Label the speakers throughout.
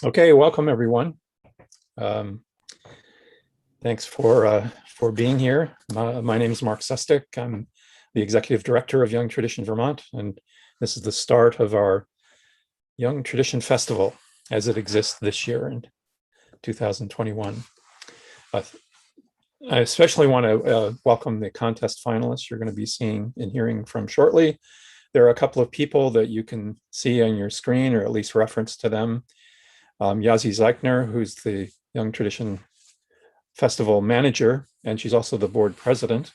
Speaker 1: Okay, welcome everyone. Um, Thanks for being here. My name is Mark Sustick. I'm the Executive Director of Young Tradition Vermont, and this is the start of our Young Tradition Festival as it exists this year in 2021. I especially want to welcome the contest finalists you're going to be seeing and hearing from shortly. There are a couple of people that you can see on your screen, or at least reference to them. Yazi Zeichner, who's the Young Tradition Festival manager, and she's also the board president.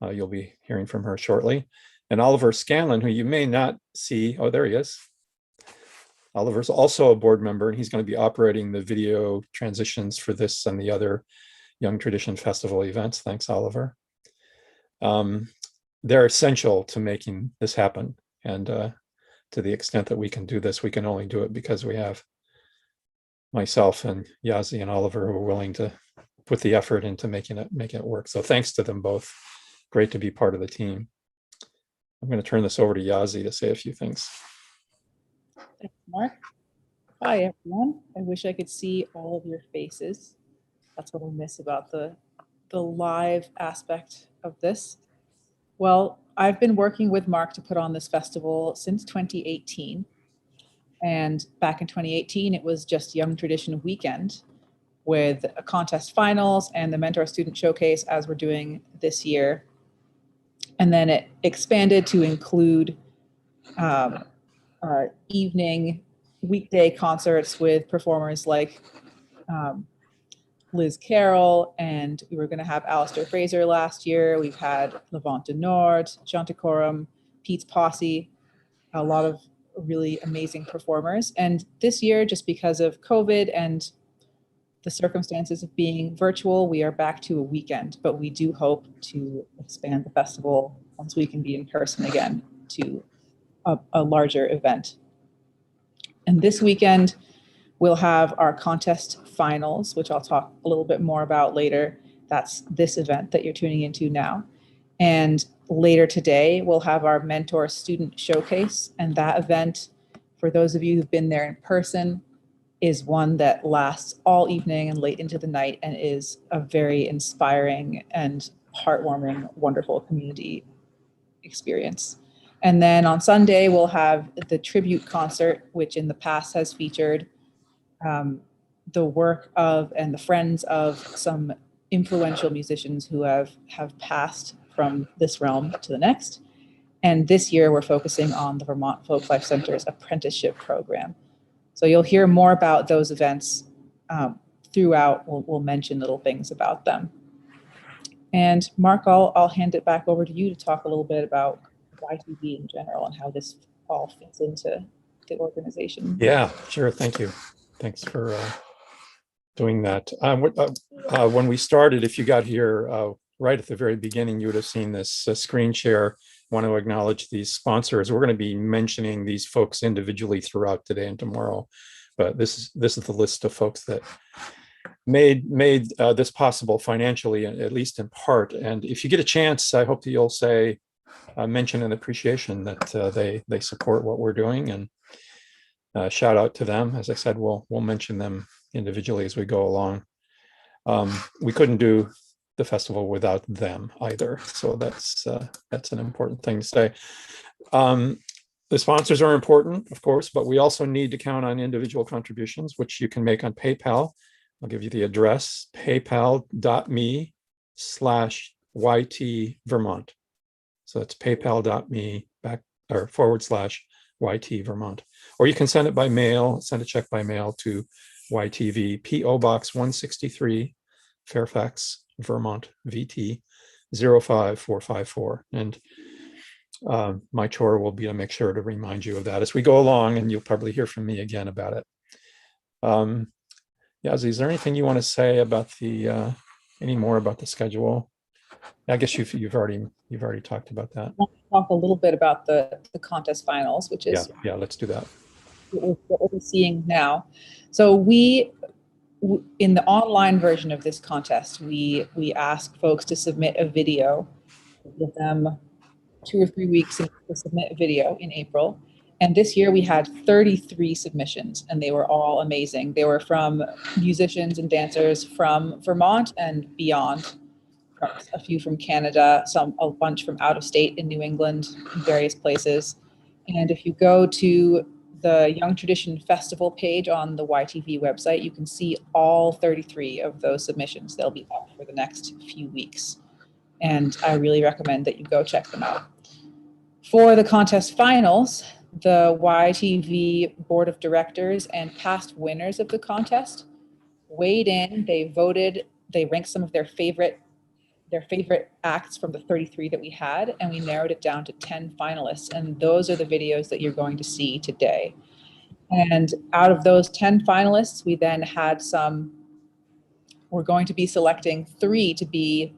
Speaker 1: You'll be hearing from her shortly. And Oliver Scanlon, who you may not see. Oh, there he is. Oliver's also a board member, and he's going to be operating the video transitions for this and the other Young Tradition Festival events. Thanks, Oliver. They're essential to making this happen. And to the extent that we can do this, we can only do it because we have myself and Yazi and Oliver who are willing to put the effort into making it work. So thanks to them both. Great to be part of the team. I'm going to turn this over to Yazi to say a few things.
Speaker 2: Thanks, Mark. Hi, everyone. I wish I could see all of your faces. That's what I miss about the live aspect of this. Well, I've been working with Mark to put on this festival since 2018. And back in 2018, it was just Young Tradition Weekend with a contest finals and the mentor student showcase as we're doing this year. And then it expanded to include evening weekday concerts with performers like Liz Carroll, and we were going to have Alistair Fraser last year. We've had Levant de Nord, Chanticorum, Pete's Posse, a lot of really amazing performers. And this year, just because of COVID and the circumstances of being virtual, we are back to a weekend, but we do hope to expand the festival once we can be in person again to a larger event. And this weekend, we'll have our contest finals, which I'll talk a little bit more about later. That's this event that you're tuning into now. And later today, we'll have our mentor student showcase. And that event, for those of you who've been there in person, is one that lasts all evening and late into the night and is a very inspiring and heartwarming, wonderful community experience. And then on Sunday, we'll have the tribute concert, which in the past has featured the work of and the friends of some influential musicians who have passed from this realm to the next. And this year, we're focusing on the Vermont Folklife Center's apprenticeship program. So you'll hear more about those events throughout. We'll mention little things about them. And Mark, I'll hand it back over to you to talk a little bit about YTV in general and how this all fits into the organization.
Speaker 1: Yeah, sure. Thank you. Thanks for doing that. When we started, if you got here right at the very beginning, you would have seen this screen share. I want to acknowledge these sponsors. We're going to be mentioning these folks individually throughout today and tomorrow, but this is the list of folks that made this possible financially, at least in part. And if you get a chance, I hope that you'll say mention an appreciation that they support what we're doing, and shout out to them. As I said, we'll mention them individually as we go along. We couldn't do the festival without them either, so that's an important thing to say. The sponsors are important, of course, but we also need to count on individual contributions, which you can make on PayPal. I'll give you the address: paypal.me/YT Vermont. So that's paypal.me /YT Vermont. Or you can send it by mail, send a check by mail to YTV, P.O. Box 163, Fairfax, Vermont, VT 05454. And my chore will be to make sure to remind you of that as we go along, and you'll probably hear from me again about it. Yazi, is there anything you want to say about any more about the schedule? I guess you've already talked about that.
Speaker 2: I'll talk a little bit about the contest finals, which is
Speaker 1: yeah, let's do that.
Speaker 2: What we're seeing now. So in the online version of this contest, we ask folks to submit a video. We give them 2 or 3 weeks to submit a video in April, And this year we had 33 submissions, and they were all amazing. They were from musicians and dancers from Vermont and beyond, a few from Canada, a bunch from out of state in New England, in various places. And if you go to the Young Tradition Festival page on the YTV website, you can see all 33 of those submissions. They'll be up for the next few weeks. And I really recommend that you go check them out. For the contest finals, the YTV Board of Directors and past winners of the contest weighed in. They voted, they ranked some of their favorite acts from the 33 that we had, and we narrowed it down to 10 finalists. And those are the videos that you're going to see today. And out of those 10 finalists, we then had we're going to be selecting 3 to be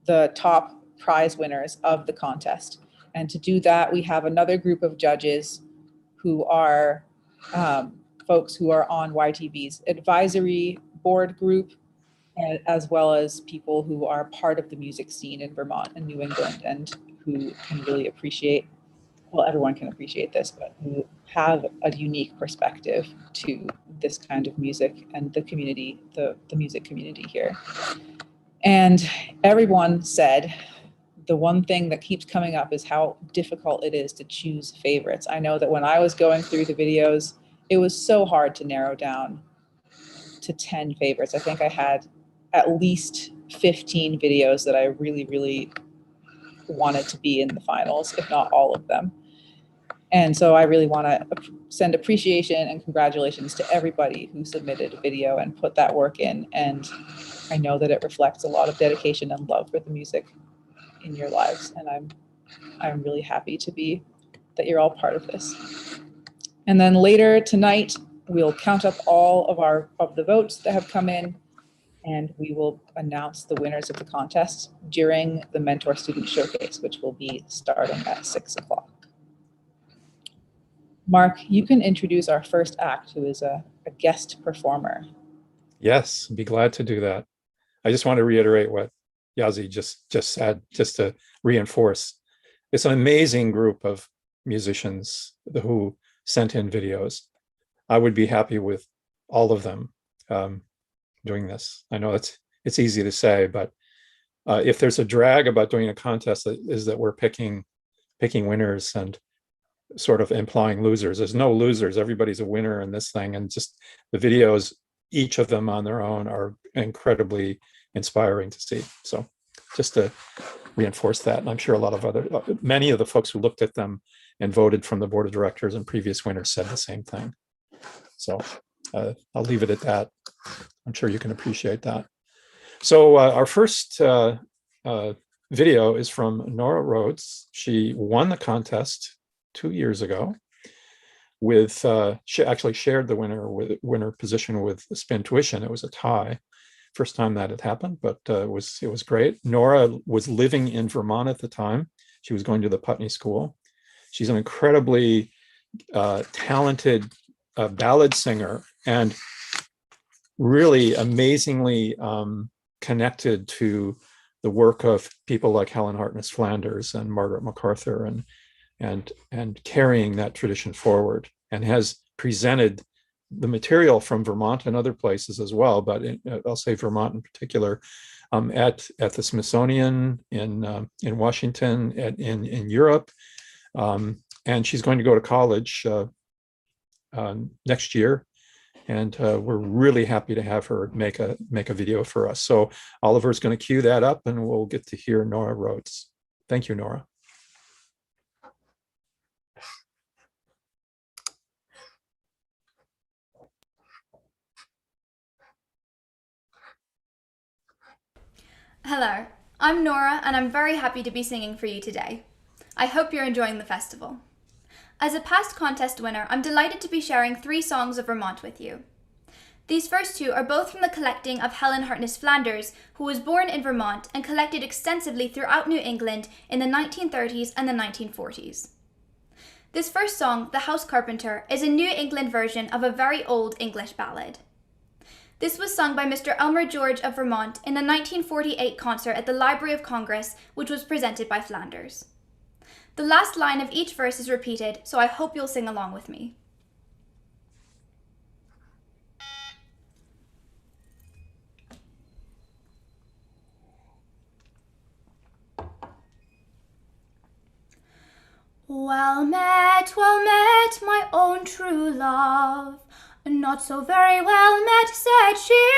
Speaker 2: the top prize winners of the contest. And to do that, we have another group of judges who are folks who are on YTV's advisory board group, as well as people who are part of the music scene in Vermont and New England, and who can really appreciate, well, everyone can appreciate this, but who have a unique perspective to this kind of music and the community, the music community here. And everyone said the one thing that keeps coming up is how difficult it is to choose favorites. I know that when I was going through the videos, it was so hard to narrow down to 10 favorites. I think I had at least 15 videos that I really, really wanted to be in the finals, if not all of them. And so I really want to send appreciation and congratulations to everybody who submitted a video and put that work in. And I know that it reflects a lot of dedication and love for the music in your lives. And I'm really happy that you're all part of this. And then later tonight, we'll count up all of the votes that have come in, and we will announce the winners of the contest during the Mentor Student Showcase, which will be starting at 6 o'clock. Mark, you can introduce our first act, who is a guest performer.
Speaker 1: Yes, be glad to do that. I just want to reiterate what Yazi just said, just to reinforce. It's an amazing group of musicians who sent in videos. I would be happy with all of them doing this. I know it's easy to say, but if there's a drag about doing a contest, is that we're picking winners and sort of implying losers. There's no losers. Everybody's a winner in this thing, and just the videos, each of them on their own, are incredibly inspiring to see. So just to reinforce that, and I'm sure many of the folks who looked at them and voted from the board of directors and previous winners said the same thing. So I'll leave it at that. I'm sure you can appreciate that. So our first video is from Nora Rhodes. She won the contest 2 years ago with, she actually shared the winner position with Spin Tuition. It was a tie. First time that had happened, but it was great. Nora was living in Vermont at the time. She was going to the Putney School. She's an incredibly talented ballad singer, and really amazingly connected to the work of people like Helen Hartness Flanders and Margaret MacArthur, and carrying that tradition forward, and has presented the material from Vermont and other places as well, but I'll say Vermont in particular, at the Smithsonian in Washington, in Europe, and she's going to go to college next year, and we're really happy to have her make a video for us. So Oliver's going to cue that up, and we'll get to hear Nora Rhodes. Thank you, Nora.
Speaker 3: Hello, I'm Nora, and I'm very happy to be singing for you today. I hope you're enjoying the festival. As a past contest winner, I'm delighted to be sharing 3 songs of Vermont with you. These first 2 are both from the collecting of Helen Hartness Flanders, who was born in Vermont and collected extensively throughout New England in the 1930s and the 1940s. This first song, The House Carpenter, is a New England version of a very old English ballad. This was sung by Mr. Elmer George of Vermont in a 1948 concert at the Library of Congress, which was presented by Flanders. The last line of each verse is repeated, so I hope you'll sing along with me. Well met, my own true love. Not so very well met, said she,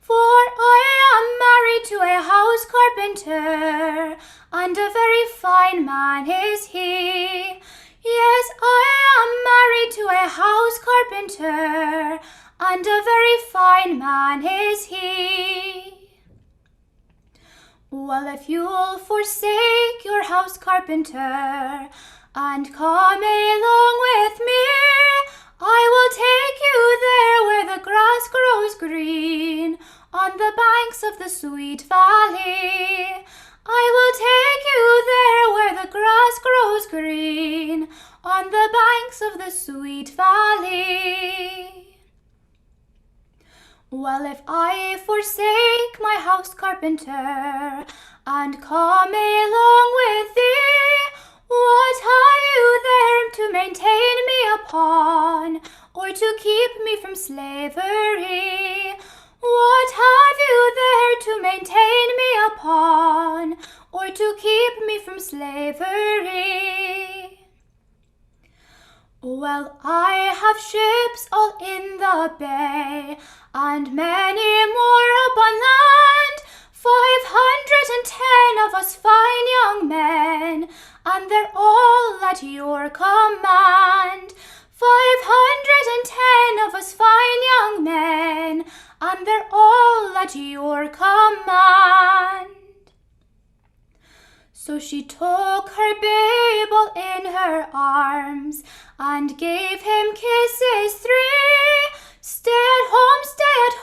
Speaker 3: for I am married to a house carpenter, and a very fine man is he. Yes, I am married to a house carpenter, and a very fine man is he. Well, if you'll forsake your house carpenter and come along with me, I will take you there where the grass grows green, on the banks of the sweet valley. I will take you there where the grass grows green, on the banks of the sweet valley. Well, if I forsake my house carpenter and come along with thee, what have you there to maintain me upon, or to keep me from slavery? What have you there to maintain me upon, or to keep me from slavery? Well, I have ships all in the bay, and many more upon land, 510 of us fine young men, and they're all at your command. 510 of us fine young men, and they're all at your command. So she took her babe all in her arms, and gave him kisses 3. Stay at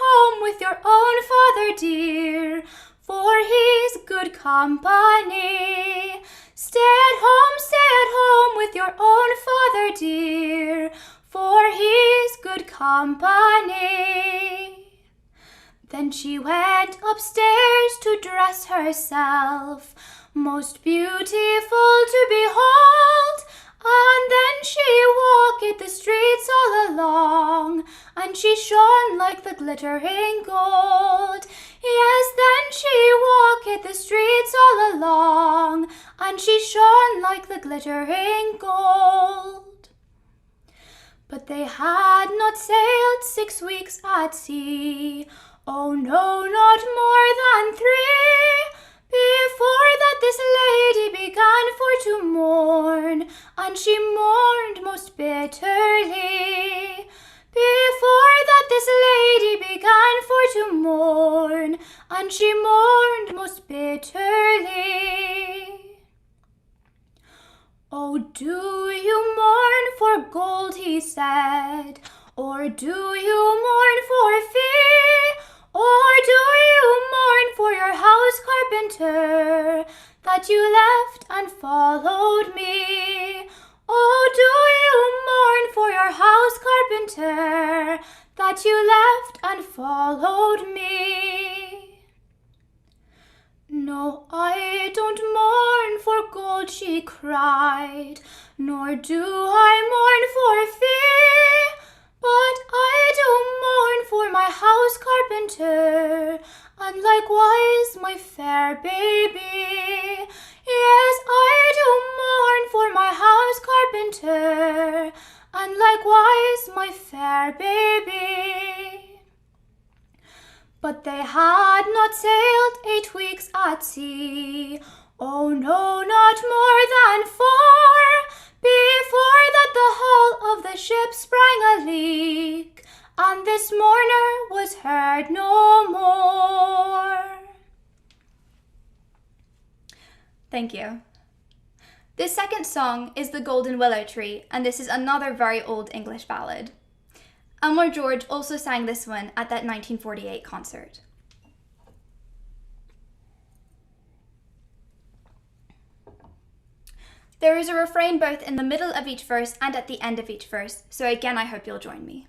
Speaker 3: home with your own father dear, for he's good company. Stay at home with your own father dear, for he's good company. Then she went upstairs to dress herself, most beautiful to behold, and then she walked the streets all along, and she shone like the glittering gold. Yes, then she walked the streets all along, and she shone like the glittering gold. But they had not sailed 6 weeks at sea, oh no, not more than 3, before that this lady began for to mourn, and she mourned most bitterly. Before that this lady began for to mourn, and she mourned most bitterly. Oh, do you mourn for gold, he said, or do you mourn for fee? Or do you mourn for your house carpenter, that you left and followed me? Oh, do you mourn for your house carpenter, that you left and followed me? No, I don't mourn for gold, she cried, nor do I mourn for fee. But I do mourn for my house carpenter, and likewise my fair baby. Yes, I do mourn for my house carpenter, and likewise my fair baby. But they had not sailed 8 weeks at sea, oh no, not more than 4, before that the hull of the ship sprang a leak, and this mourner was heard no more. Thank you. This second song is The Golden Willow Tree, and this is another very old English ballad. Elmore George also sang this one at that 1948 concert. There is a refrain both in the middle of each verse and at the end of each verse, so again I hope you'll join me.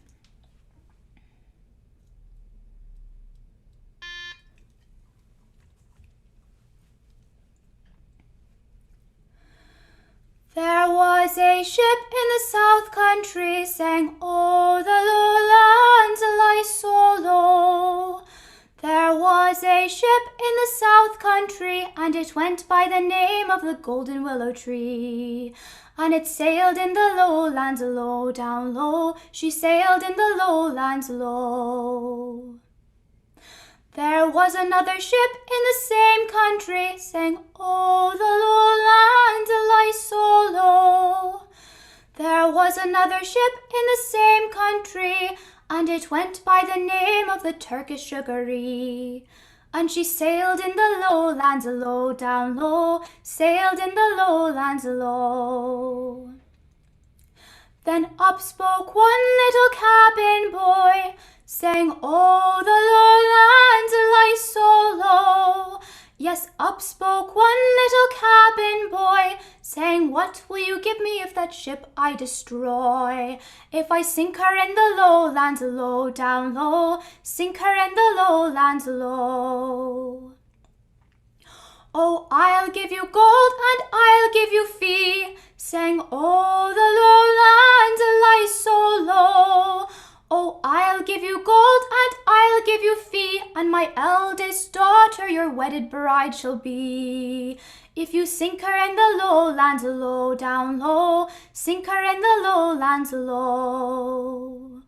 Speaker 3: was a ship in the south country, sang, "Oh, the lowlands lie so low." There was a ship in the south country, and it went by the name of the golden willow tree. And it sailed in the lowlands low, down low. She sailed in the lowlands low. There was another ship in the same country, sang, "Oh, the lowlands lie so low." There was another ship in the same country, and it went by the name of the Turkish Sugary. And she sailed in the lowlands low, down low, sailed in the lowlands low. Then up spoke one little cabin boy, saying, "Oh, the lowlands lie so low." Yes, up spoke one little cabin boy, saying, "What will you give me if that ship I destroy? If I sink her in the lowlands low, down low, sink her in the lowlands low." "Oh, I'll give you gold and I'll give you fee," sang, "Oh, the lowlands lie so low." "Oh, I'll give you gold and I'll give you fee, and my eldest daughter your wedded bride shall be. If you sink her in the lowlands low, down low, sink her in the lowlands low."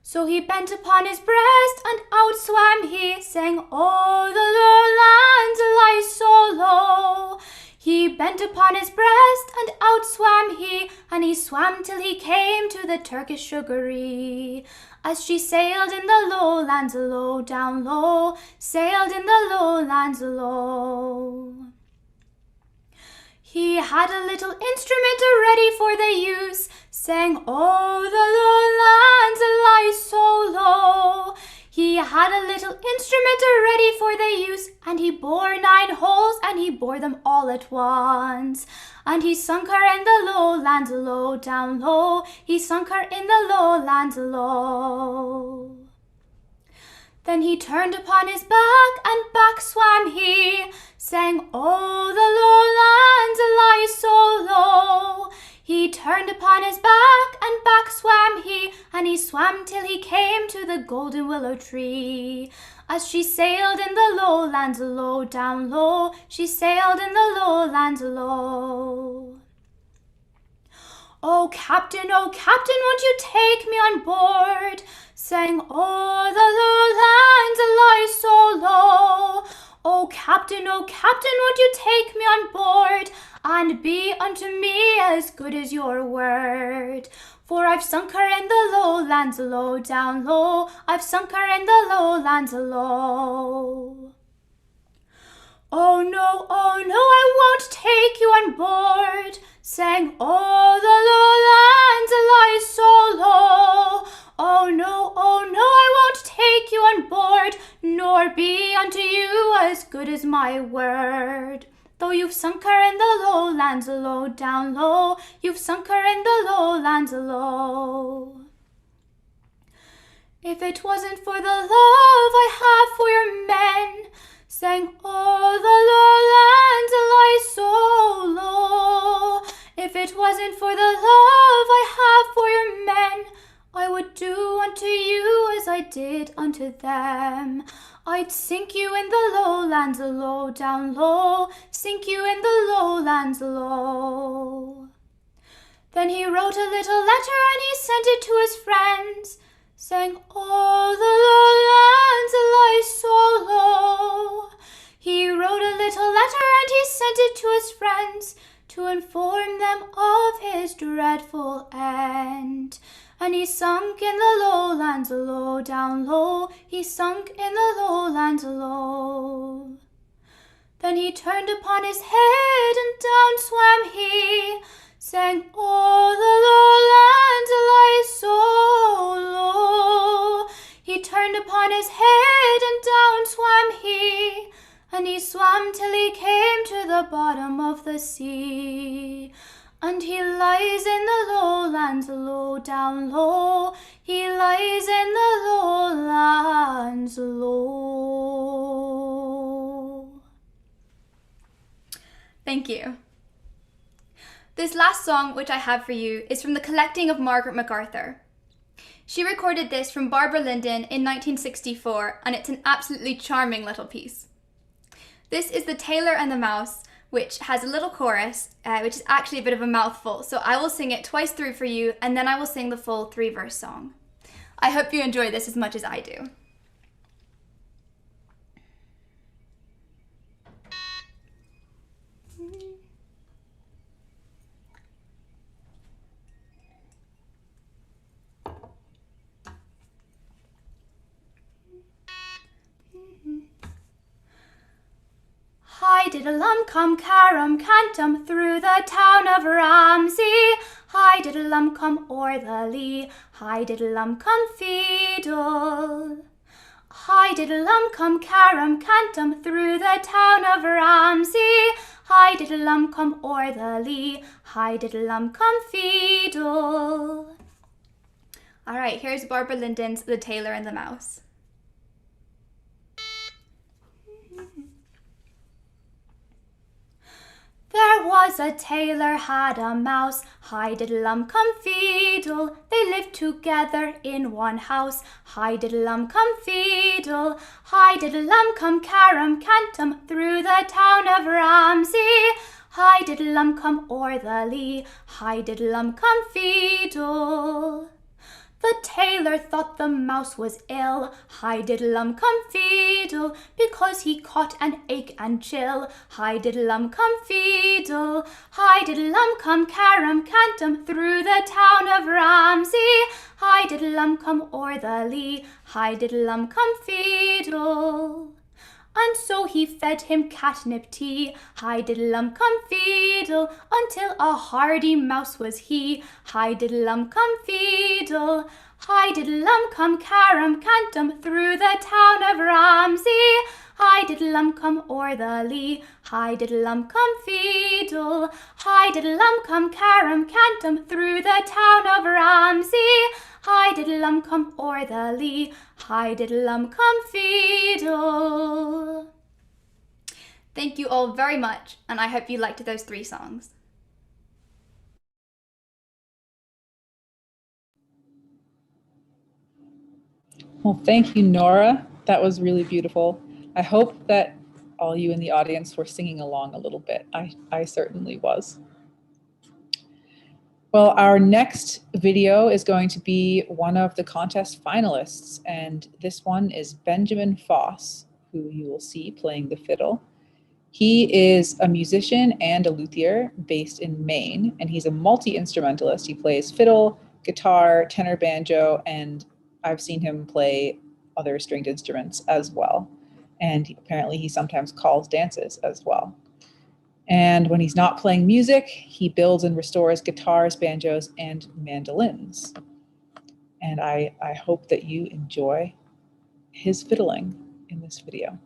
Speaker 3: So he bent upon his breast and out swam he, saying, "Oh, the lowlands lie so low." He bent upon his breast and out swam he, and he swam till he came to the Turkish Sugary. As she sailed in the lowlands low, down low, sailed in the lowlands low. He had a little instrument ready for the use, sang, "Oh, the lowlands lie so low." He had a little instrument ready for the use, and he bore 9 holes, and he bore them all at once. And he sunk her in the lowlands low, down low, he sunk her in the lowlands low. Then he turned upon his back, and back swam he, sang, "Oh, the lowlands lie so low." He turned upon his back, and back swam he, and he swam till he came to the golden willow tree. As she sailed in the lowlands low, down low, she sailed in the lowlands low. Oh, Captain, won't you take me on board?" sang, "Oh, the lowlands lie so low." Oh, Captain, won't you take me on board, and be unto me as good as your word? For I've sunk her in the lowlands low, down low, I've sunk her in the lowlands low. Oh no, I won't take you on board," sang, "Oh, the lowlands lie so low." Oh no, I won't take you on board, nor be unto you as good as my word. Though you've sunk her in the lowlands low, down low, you've sunk her in the lowlands low. If it wasn't for the love I have for your men, sang, "Oh, the lowlands lie so low." If it wasn't for the love I have for your men, I would do unto you as I did unto them. I'd sink you in the lowlands low, down low, sink you in the lowlands low. Then he wrote a little letter and he sent it to his friends, saying, "Oh, the lowlands lie so low." He wrote a little letter and he sent it to his friends to inform them of his dreadful end. And he sunk in the lowlands low, down low, he sunk in the lowlands low. Then he turned upon his head and down swam he, saying, "Oh, the lowlands lie so low." He turned upon his head and down swam he, and he swam till he came to the bottom of the sea. And he lies in the lowlands low, down low, he lies in the lowlands low. Thank you. This last song, which I have for you, is from the collecting of Margaret MacArthur. She recorded this from Barbara Linden in 1964, and it's an absolutely charming little piece. This is The Tailor and the Mouse, which has a little chorus, which is actually a bit of a mouthful, so I will sing it twice through for you, and then I will sing the full 3-verse song. I hope you enjoy this as much as I do. Hi-diddle-lum, come carum cantum through the town of Ramsey. Hi-diddle-lum, come o'er the lea. Hi-diddle-lum, come fiddle. Hi-diddle-lum, come carum cantum through the town of Ramsey. Hi-diddle-lum, come o'er the lea. Hi-diddle-lum, come fiddle. All right, here's Barbara Linden's The Tailor and the Mouse. There was a tailor had a mouse, hi-diddle-lum, come fiddle. They lived together in one house, hi-diddle-lum, come fiddle. Hi-diddle-lum, come carum cantum through the town of Ramsey. Hi-diddle-lum, come o'er the lea, hi-diddle-lum, come fiddle. The tailor thought the mouse was ill, hi-diddle-lum, come fiddle, because he caught an ache and chill, hi-diddle-lum, come fiddle. Hi-diddle-lum, come carum cantum through the town of Ramsey, hi-diddle-lum, come o'er the lea, hi-diddle-lum, come fiddle. And so he fed him catnip tea, hi-diddle-lum, come fiddle, until a hardy mouse was he, hi-diddle-lum, come fiddle. Hi-diddle-lum, come carum cantum through the town of Ramsey, hi-diddle-lum, come o'er the lea, hi-diddle-lum, come fiddle. Hi-diddle-lum, come carum cantum through the town of Ramsey, hi-diddle-lum, come o'er the lea, hi-diddle-lum, come fiddle. Thank you all very much, and I hope you liked those 3 songs.
Speaker 2: Well, thank you, Nora. That was really beautiful. I hope that all you in the audience were singing along a little bit. I certainly was. Well, our next video is going to be one of the contest finalists, and this one is Benjamin Foss, who you will see playing the fiddle. He is a musician and a luthier based in Maine, and he's a multi-instrumentalist. He plays fiddle, guitar, tenor banjo, and I've seen him play other stringed instruments as well. And apparently he sometimes calls dances as well. And when he's not playing music, he builds and restores guitars, banjos, and mandolins. And I hope that you enjoy his fiddling in this video.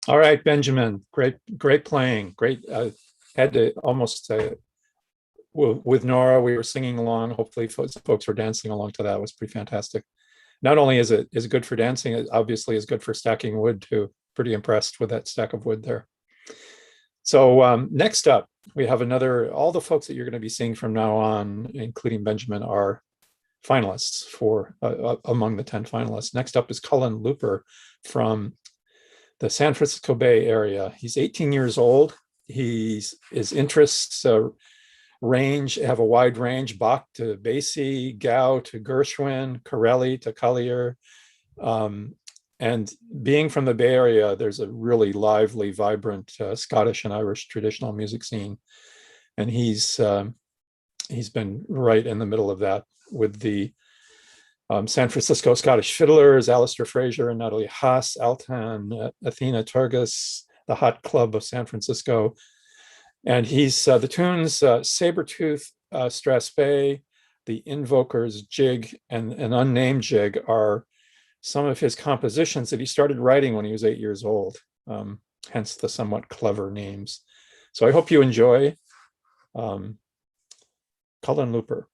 Speaker 1: All right, Benjamin, great playing. Great. Had to almost with Nora, we were singing along. Hopefully folks were dancing along to that. It was pretty fantastic. Not only is it good for dancing, it obviously is good for stacking wood too. Pretty impressed with that stack of wood there. So next up, we have all the folks that you're going to be seeing from now on, including Benjamin, are finalists for among the 10 finalists. Next up is Colin Looper from the San Francisco Bay Area. He's 18 years old. His interests have a wide range: Bach to Basie, Gow to Gershwin, Corelli to Collier. And being from the Bay Area, there's a really lively, vibrant Scottish and Irish traditional music scene. And he's been right in the middle of that with the San Francisco Scottish Fiddlers, Alistair Fraser and Natalie Haas, Altan, Athena Turgis, the Hot Club of San Francisco. And he's the tunes Sabertooth, Strathspey, the Invokers Jig, and an unnamed jig are some of his compositions that he started writing when he was 8 years old, hence the somewhat clever names. So I hope you enjoy Colin Looper.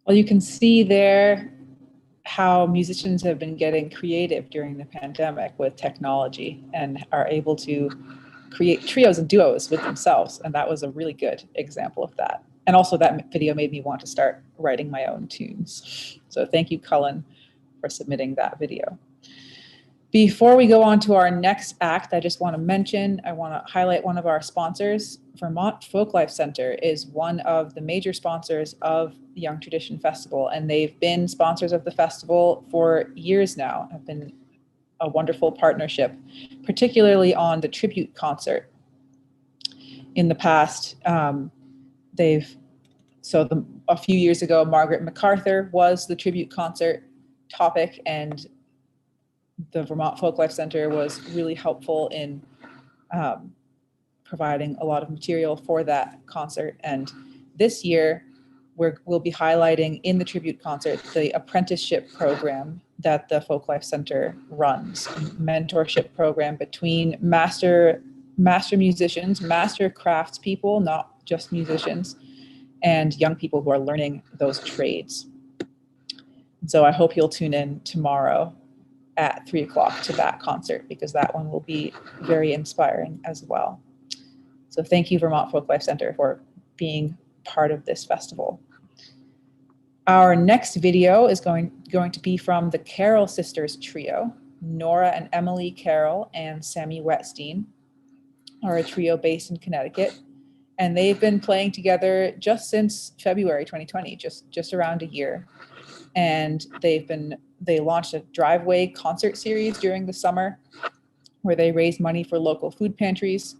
Speaker 2: Well, you can see there how musicians have been getting creative during the pandemic with technology and are able to create trios and duos with themselves. And that was a really good example of that. And also that video made me want to start writing my own tunes. So thank you, Cullen, for submitting that video. Before we go on to our next act, I just want to highlight one of our sponsors. Vermont Folklife Center is one of the major sponsors of the Young Tradition Festival, and they've been sponsors of the festival for years now. Have been a wonderful partnership, particularly on the tribute concert. In the past, a few years ago, Margaret MacArthur was the tribute concert topic, and the Vermont Folklife Center was really helpful in providing a lot of material for that concert. And this year, we'll be highlighting in the tribute concert the apprenticeship program that the Folklife Center runs, mentorship program between master musicians, master craftspeople, not just musicians, and young people who are learning those trades. So I hope you'll tune in tomorrow at 3 o'clock to that concert, because that one will be very inspiring as well. So thank you, Vermont Folklife Center, for being part of this festival. Our next video is going to be from the Carroll Sisters Trio. Nora and Emily Carroll and Sammy Wetstein are a trio based in Connecticut, and they've been playing together just since February 2020, just around a year. And they launched a driveway concert series during the summer where they raised money for local food pantries.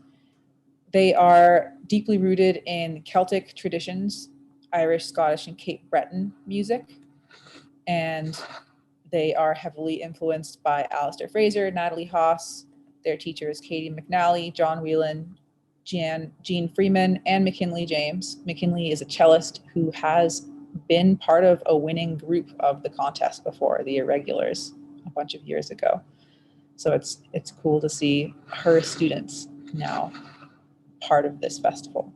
Speaker 2: They are deeply rooted in Celtic traditions, Irish, Scottish, and Cape Breton music. And they are heavily influenced by Alistair Fraser, Natalie Haas, their teachers, Katie McNally, John Whelan, Jean Freeman, and McKinley James. McKinley is a cellist who has been part of a winning group of the contest before, the Irregulars, a bunch of years ago. So it's cool to see her students now part of this festival.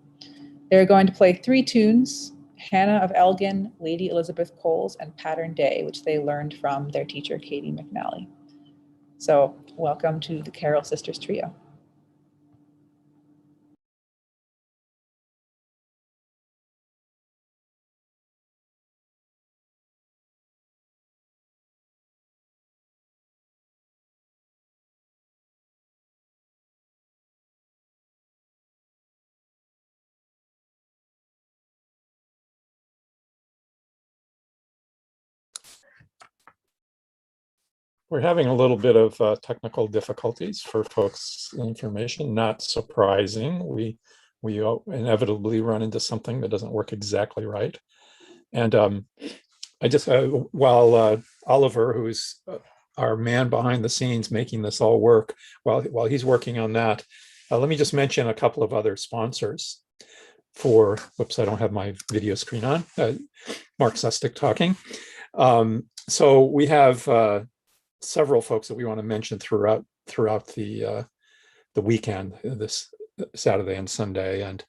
Speaker 2: They're going to play 3 tunes: Hannah of Elgin, Lady Elizabeth Coles, and Pattern Day, which they learned from their teacher, Katie McNally. So welcome to the Carroll Sisters Trio.
Speaker 1: We're having a little bit of technical difficulties for folks' information. Not surprising. We inevitably run into something that doesn't work exactly right. And I just, while Oliver, who's our man behind the scenes making this all work, while he's working on that, let me just mention a couple of other sponsors for, whoops, I don't have my video screen on, Mark Sustick talking. So we have several folks that we want to mention throughout the weekend, this Saturday and Sunday. And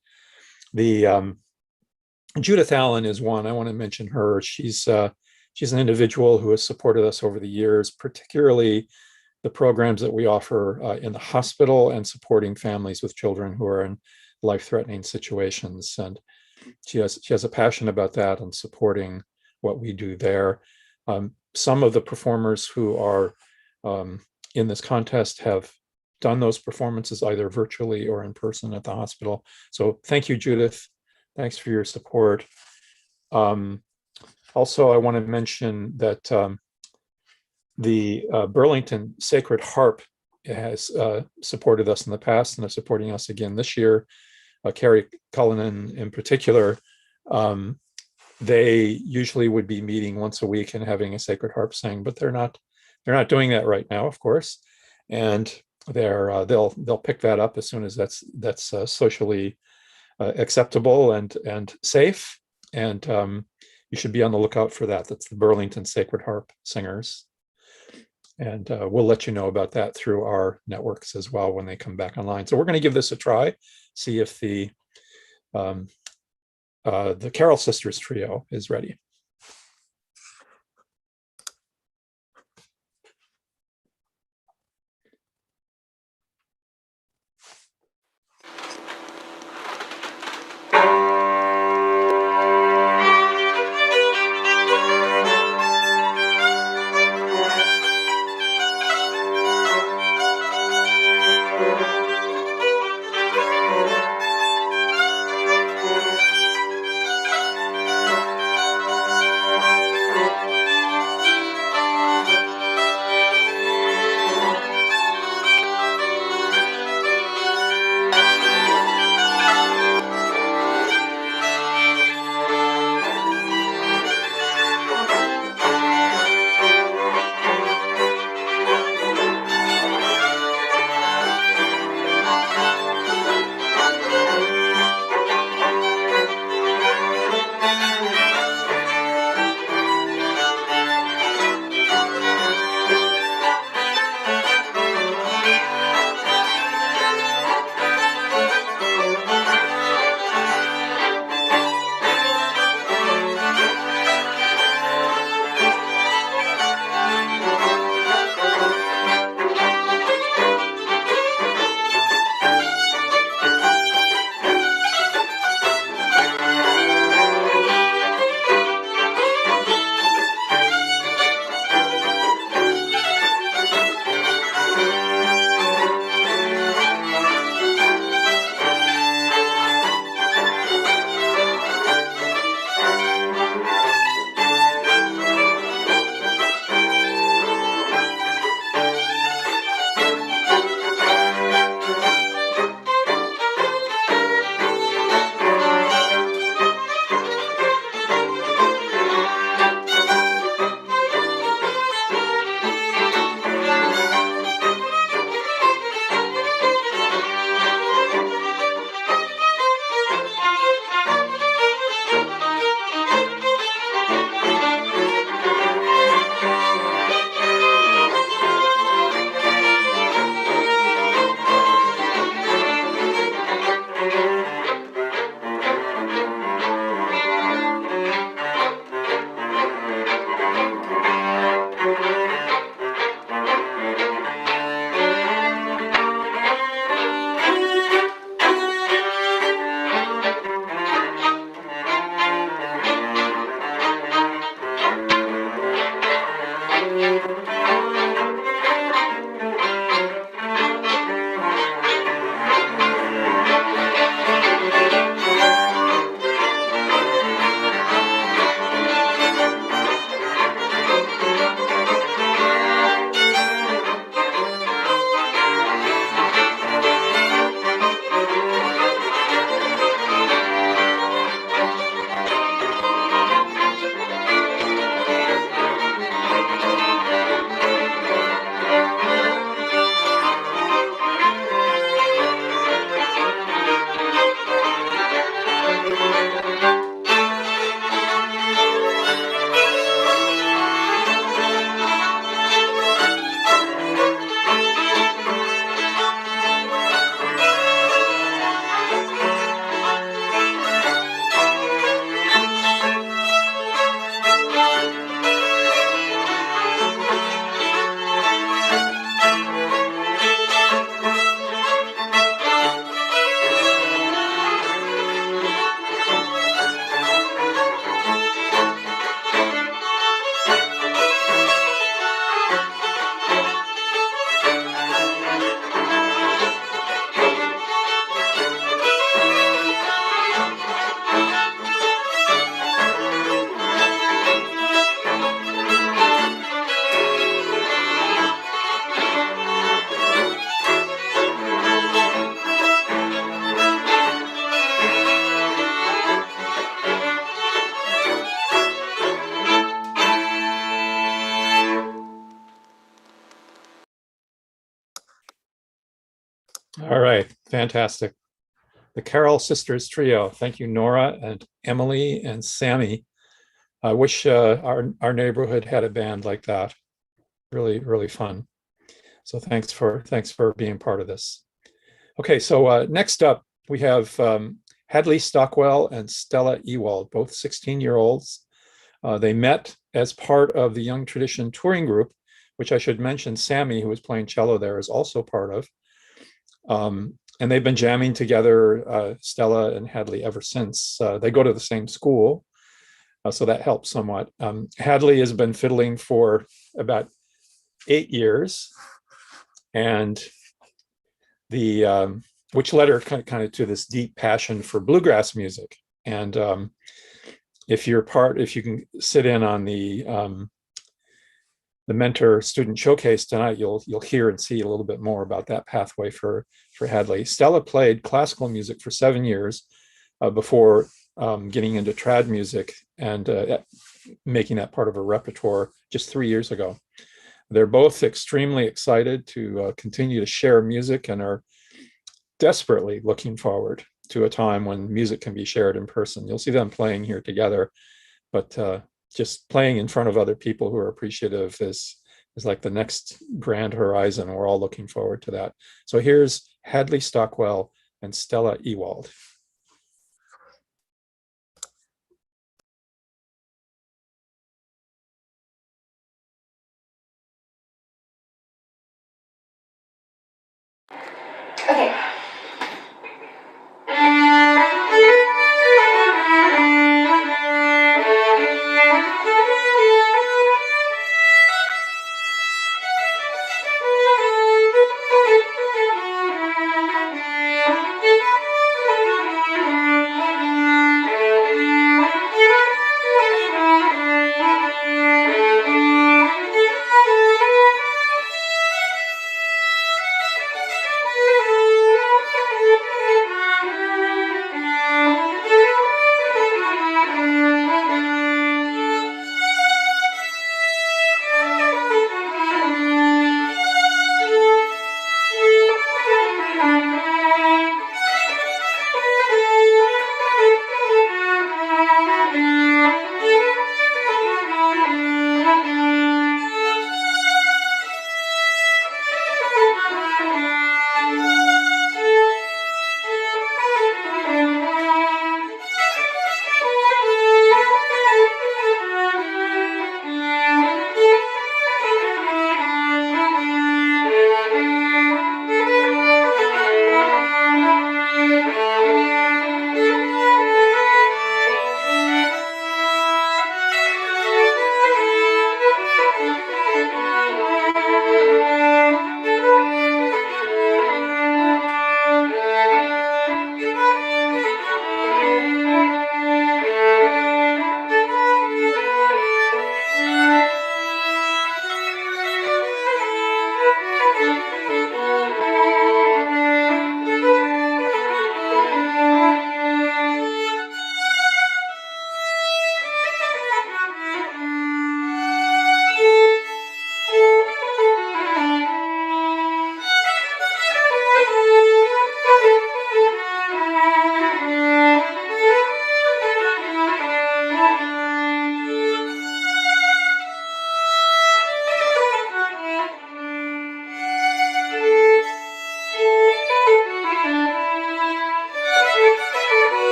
Speaker 1: the Judith Allen is one. I want to mention her. She's an individual who has supported us over the years, particularly the programs that we offer in the hospital and supporting families with children who are in life-threatening situations. And she has a passion about that and supporting what we do there. Some of the performers who are in this contest have done those performances either virtually or in person at the hospital. So thank you, Judith. Thanks for your support. Also, I want to mention that the Burlington Sacred Harp has supported us in the past and is supporting us again this year. Carrie Cullinan in particular. They usually would be meeting once a week and having a sacred harp sing, but they're not doing that right now, of course. And they'll pick that up as soon as that's socially acceptable and safe. And you should be on the lookout for that. That's the Burlington Sacred Harp Singers. And we'll let you know about that through our networks as well when they come back online. So we're going to give this a try, see if the Carroll Sisters Trio is ready. All right, fantastic. The Carroll Sisters Trio. Thank you, Nora and Emily and Sammy. I wish our neighborhood had a band like that. Really, really fun. So thanks for being part of this. Okay, so next up we have Headley Stockwell and Stella Ewald, both 16-year-olds. They met as part of the Young Tradition touring group, which I should mention Sammy, who was playing cello there, is also part of. And they've been jamming together, Stella and Headley, ever since. They go to the same school, so that helps somewhat. Headley has been fiddling for about 8 years, and which led her kind of to this deep passion for bluegrass music. And if you can sit in on the mentor student showcase tonight, you'll hear and see a little bit more about that pathway for Headley. Stella played classical music for 7 years before getting into trad music and making that part of her repertoire just 3 years ago. They're both extremely excited to continue to share music and are desperately looking forward to a time when music can be shared in person. You'll see them playing here together, but just playing in front of other people who are appreciative is like the next grand horizon. We're all looking forward to that. So here's Headley Stockwell and Stella Ewald.
Speaker 3: Okay.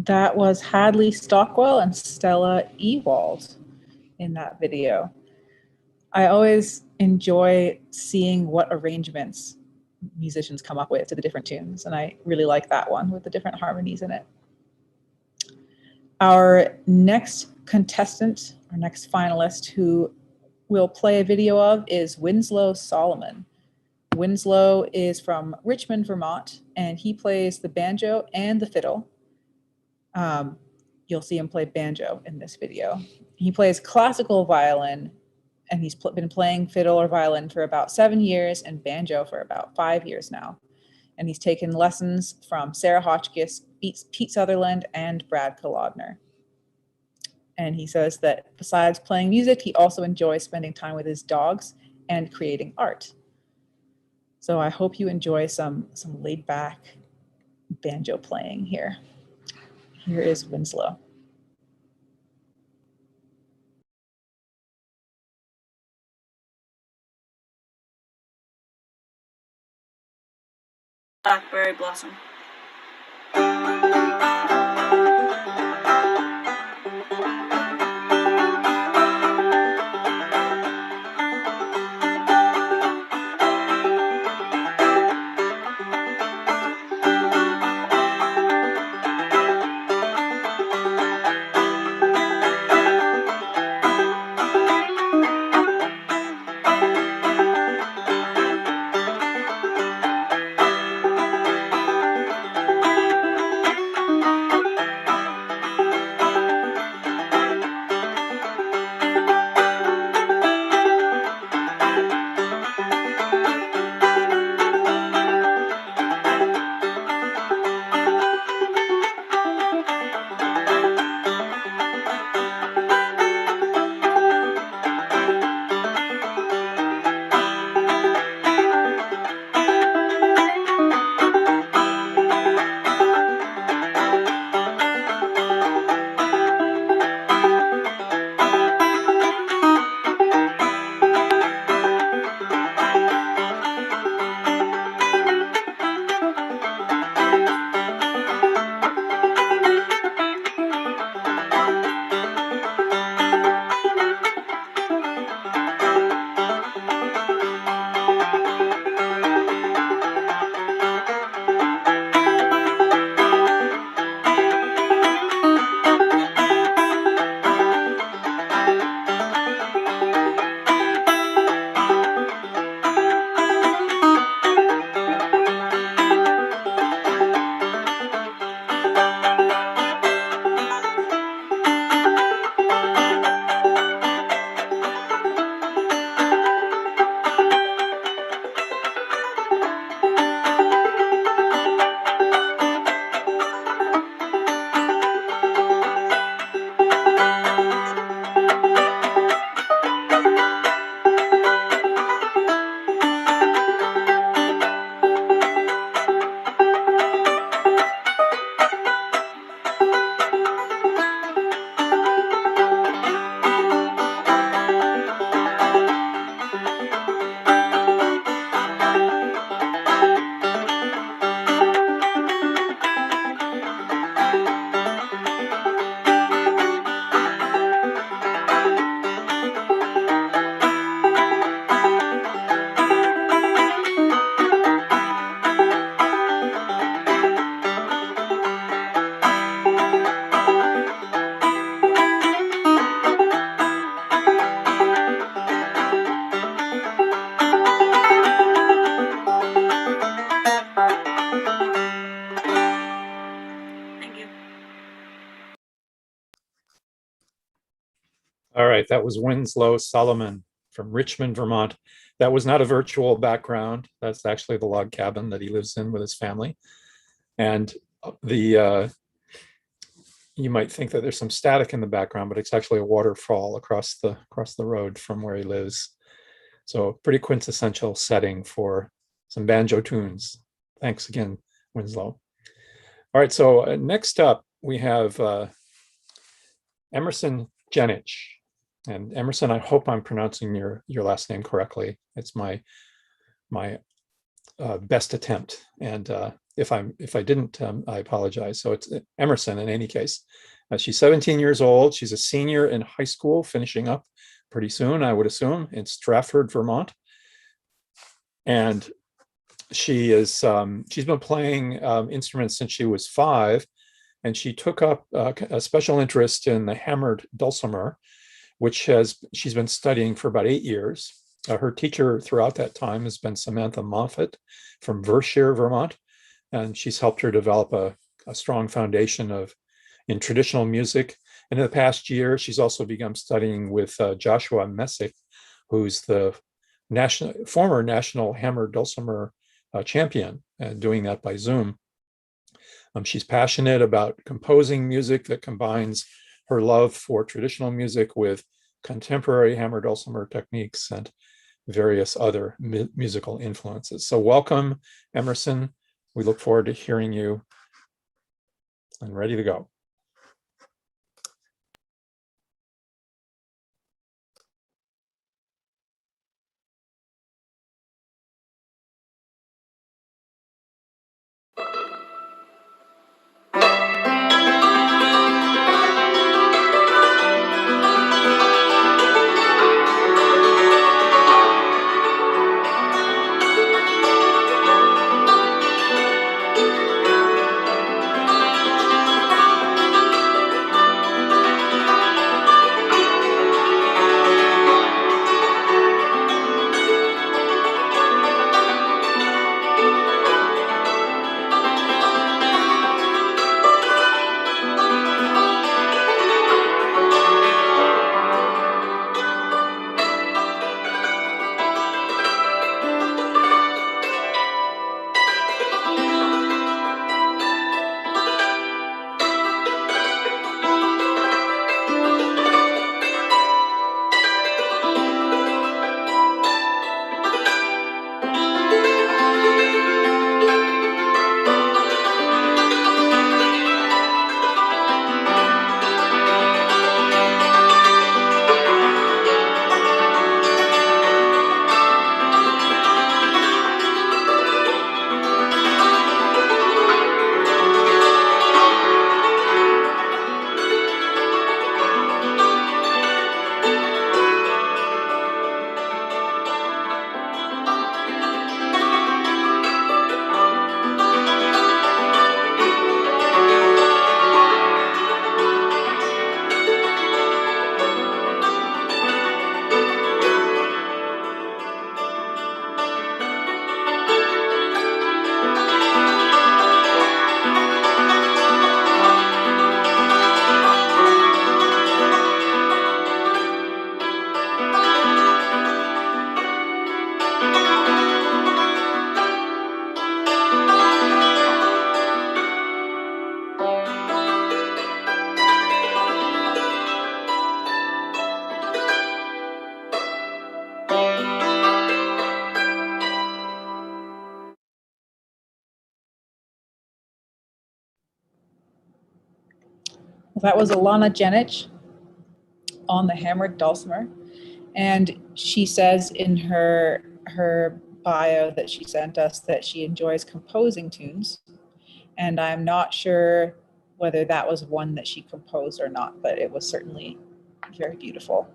Speaker 2: That was Hadley Stockwell and Stella Ewald in that video. I always enjoy seeing what arrangements musicians come up with to the different tunes, and I really like that one with the different harmonies in it. Our next contestant, our next finalist who we'll play a video of is Winslow Solomon. Winslow is from Richmond, Vermont, and he plays the banjo and the fiddle. You'll see him play banjo in this video. He plays classical violin, and he's been playing fiddle or violin for about 7 years and banjo for about 5 years now. And he's taken lessons from Sarah Hotchkiss, Pete Sutherland, and Brad Kolodner. And he says that besides playing music, he also enjoys spending time with his dogs and creating art. So I hope you enjoy some laid back banjo playing here. Here is Winslow.
Speaker 4: Blackberry Blossom.
Speaker 1: All right, that was Winslow Solomon from Richmond, Vermont. That was not a virtual background. That's actually the log cabin that he lives in with his family. And the you might think that there's some static in the background, but it's actually a waterfall across the road from where he lives. So pretty quintessential setting for some banjo tunes. Thanks again, Winslow. All right, so next up we have Emerson Jennings. And Emerson, I hope I'm pronouncing your last name correctly. It's my best attempt. And If I didn't, I apologize. So it's Emerson in any case. She's 17 years old. She's a senior in high school, finishing up pretty soon, I would assume, in Stratford, Vermont. And she's been playing instruments since she was 5, and she took up a special interest in the hammered dulcimer, which she's been studying for about 8 years. Her teacher throughout that time has been Samantha Moffat from Vershire, Vermont, and she's helped her develop a strong foundation in traditional music. And in the past year, she's also begun studying with Joshua Messick, who's the former national hammered dulcimer champion, and doing that by Zoom. She's passionate about composing music that combines her love for traditional music with contemporary hammered dulcimer techniques and various other musical influences. So welcome, Emerson. We look forward to hearing you, and ready to go.
Speaker 2: That was Alana Jenish on the hammered dulcimer. And she says in her bio that she sent us that she enjoys composing tunes. And I'm not sure whether that was one that she composed or not, but it was certainly very beautiful.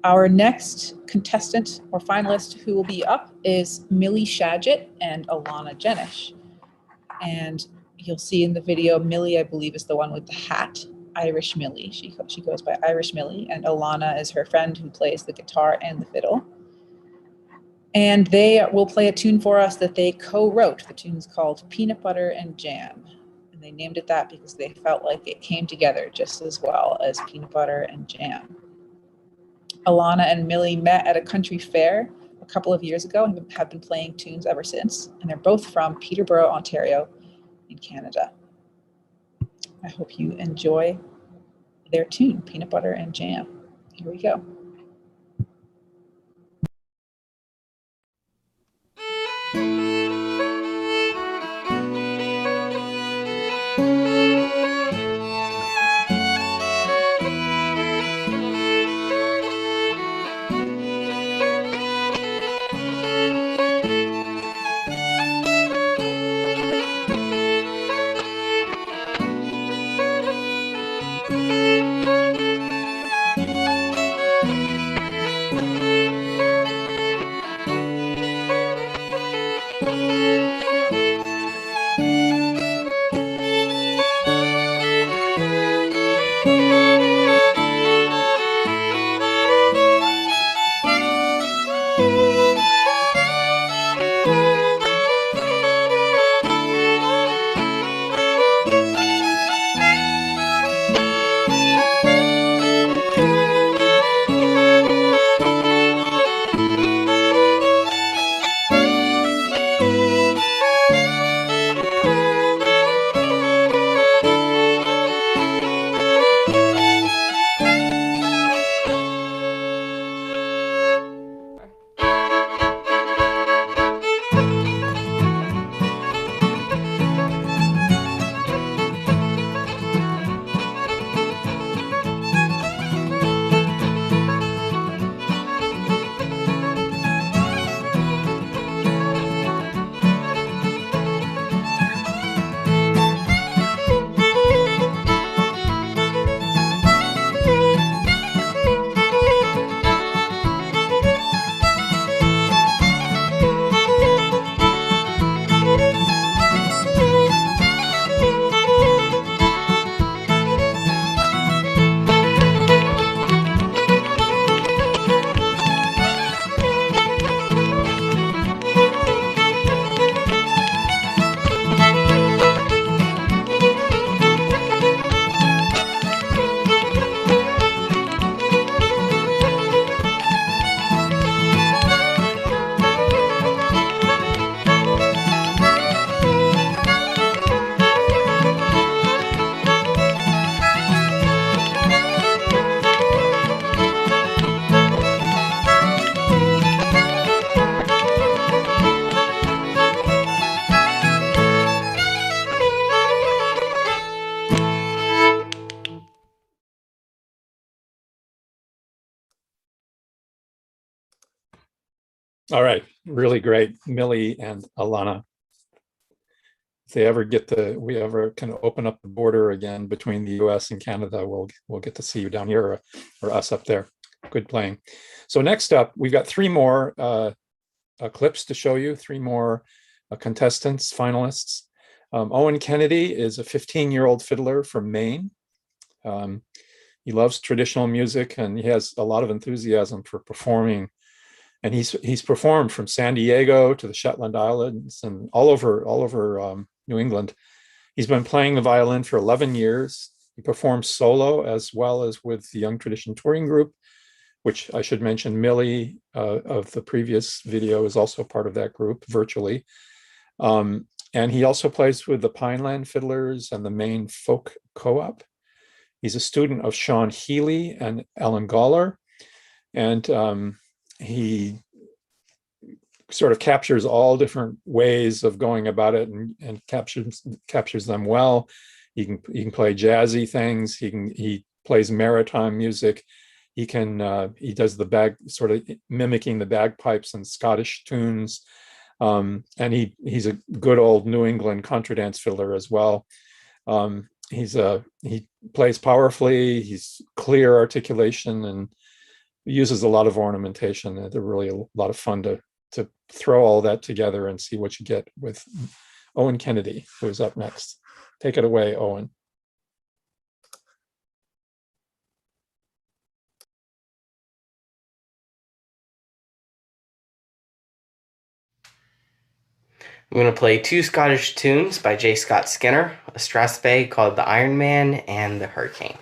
Speaker 2: Our next contestant or finalist who will be up is Millie Shadget and Alana Jenish. And you'll see in the video, Millie, I believe, is the one with the hat, Irish Millie. She goes by Irish Millie, and Alana is her friend who plays the guitar and the fiddle. And they will play a tune for us that they co-wrote. The tune's called Peanut Butter and Jam. And they named it that because they felt like it came together just as well as peanut butter and jam. Alana and Millie met at a country fair a couple of years ago and have been playing tunes ever since. And they're both from Peterborough, Ontario in Canada. I hope you enjoy their tune, Peanut Butter and Jam. Here we go.
Speaker 1: All right, really great, Millie and Alana. If they ever we ever kind of open up the border again between the U.S. and Canada, we'll get to see you down here or us up there. Good playing. So next up, we've got three more clips to show you. Three more contestants, finalists. Owen Kennedy is a 15-year-old fiddler from Maine. He loves traditional music and he has a lot of enthusiasm for performing. And he's performed from San Diego to the Shetland Islands and all over New England. He's been playing the violin for 11 years. He performs solo as well as with the Young Tradition Touring Group, which I should mention, Millie of the previous video is also part of that group virtually. And he also plays with the Pineland Fiddlers and the Maine Folk Co-op. He's a student of Sean Healy and Ellen Goller. And he sort of captures all different ways of going about it and captures them well. He can play jazzy things. He plays maritime music. He does the sort of mimicking the bagpipes and Scottish tunes. And he's a good old New England contradance fiddler as well. He plays powerfully. He's clear articulation and uses a lot of ornamentation. They're really a lot of fun to throw all that together and see what you get with Owen Kennedy, who's up next. Take it away, Owen.
Speaker 4: I'm going to play two Scottish tunes by J. Scott Skinner, a Strasbourg called The Iron Man and The Hurricane.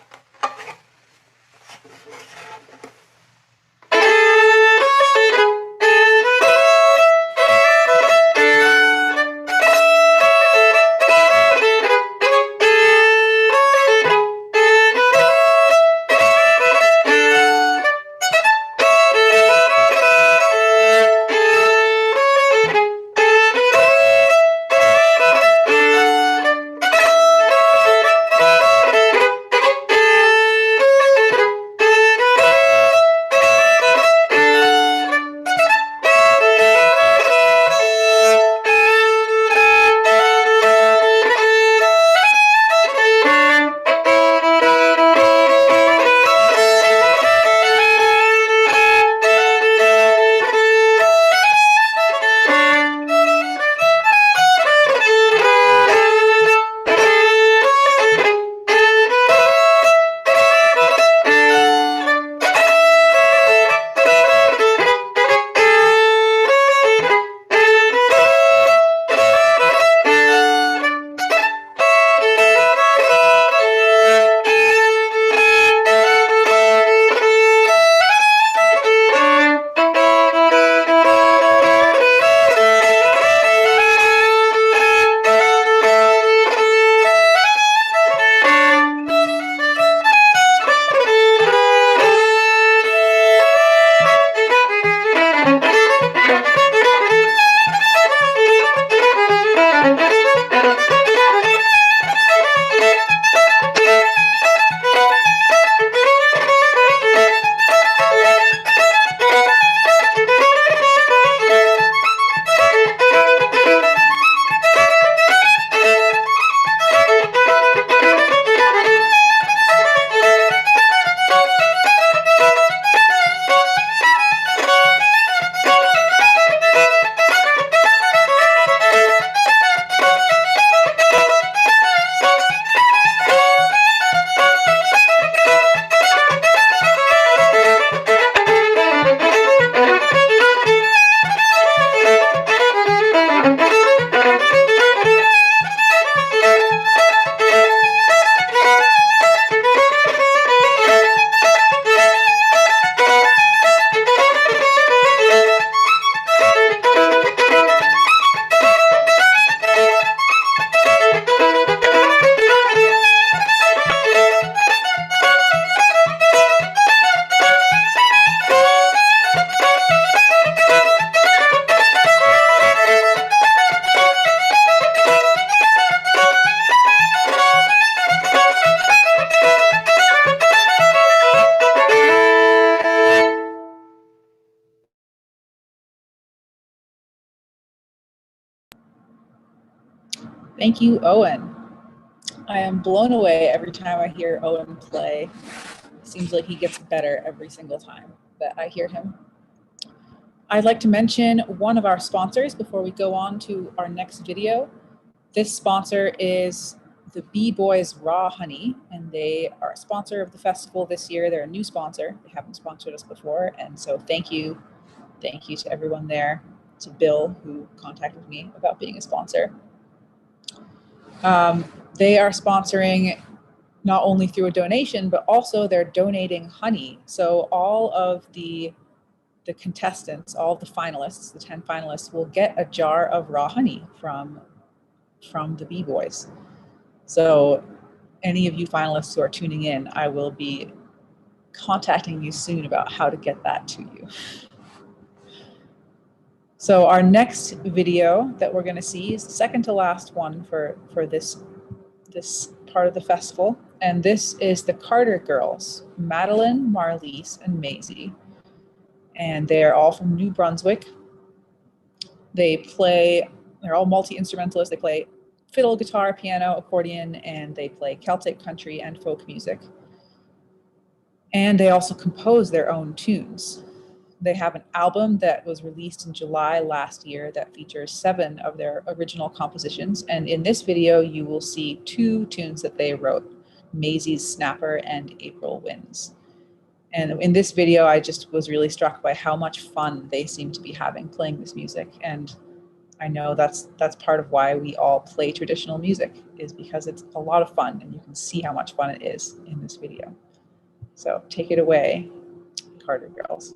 Speaker 2: Thank you, Owen. I am blown away every time I hear Owen play. It seems like he gets better every single time that I hear him. I'd like to mention one of our sponsors before we go on to our next video. This sponsor is the Bee Boys Raw Honey, and they are a sponsor of the festival this year. They're a new sponsor. They haven't sponsored us before, and so thank you to everyone there, to Bill, who contacted me about being a sponsor. They are sponsoring not only through a donation, but also they're donating honey. So all of the contestants, all of the finalists, the 10 finalists, will get a jar of raw honey from the Bee Boys. So any of you finalists who are tuning in, I will be contacting you soon about how to get that to you. So our next video that we're going to see is the second to last one for this part of the festival. And this is the Carter girls, Madeline, Marlise, and Maisie. And they are all from New Brunswick. They're all multi-instrumentalists. They play fiddle, guitar, piano, accordion, and they play Celtic, country, and folk music. And they also compose their own tunes. They have an album that was released in July last year that features 7 of their original compositions. And in this video, you will see 2 tunes that they wrote, Maisie's Snapper and April Winds. And in this video, I just was really struck by how much fun they seem to be having playing this music. And I know that's part of why we all play traditional music, is because it's a lot of fun, and you can see how much fun it is in this video. So take it away, Carter girls.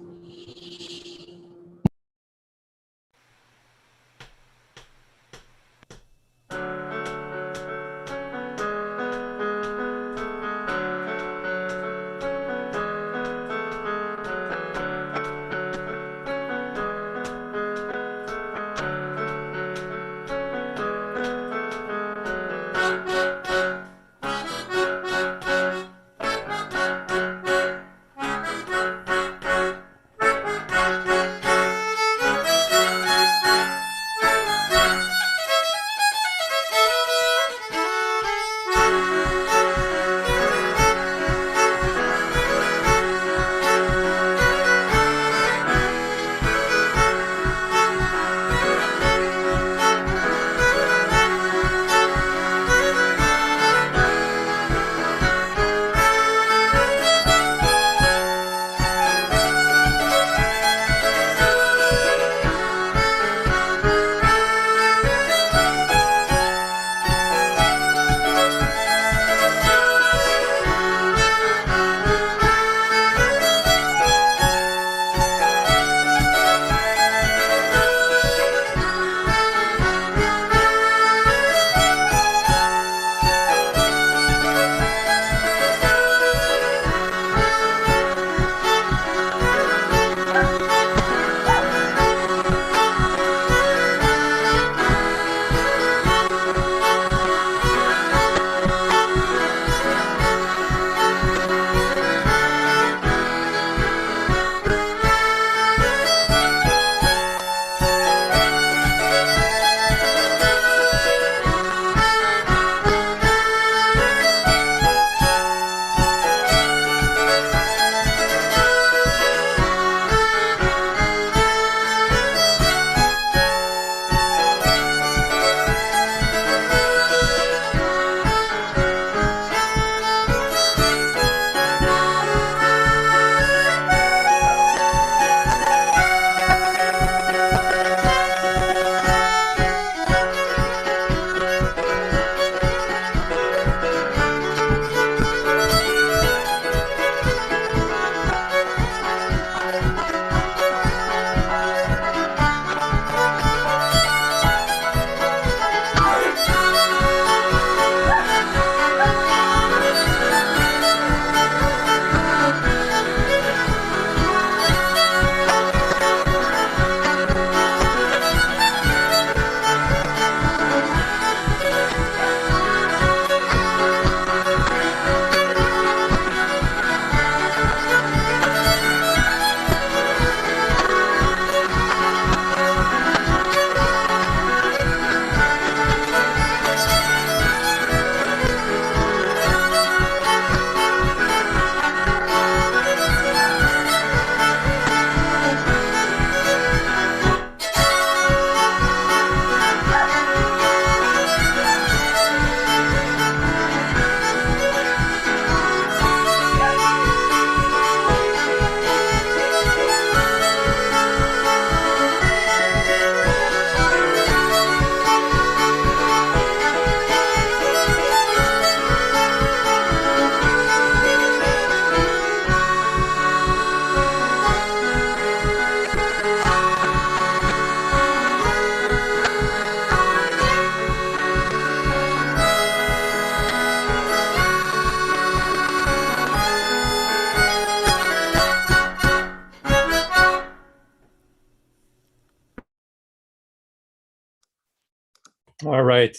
Speaker 1: All right.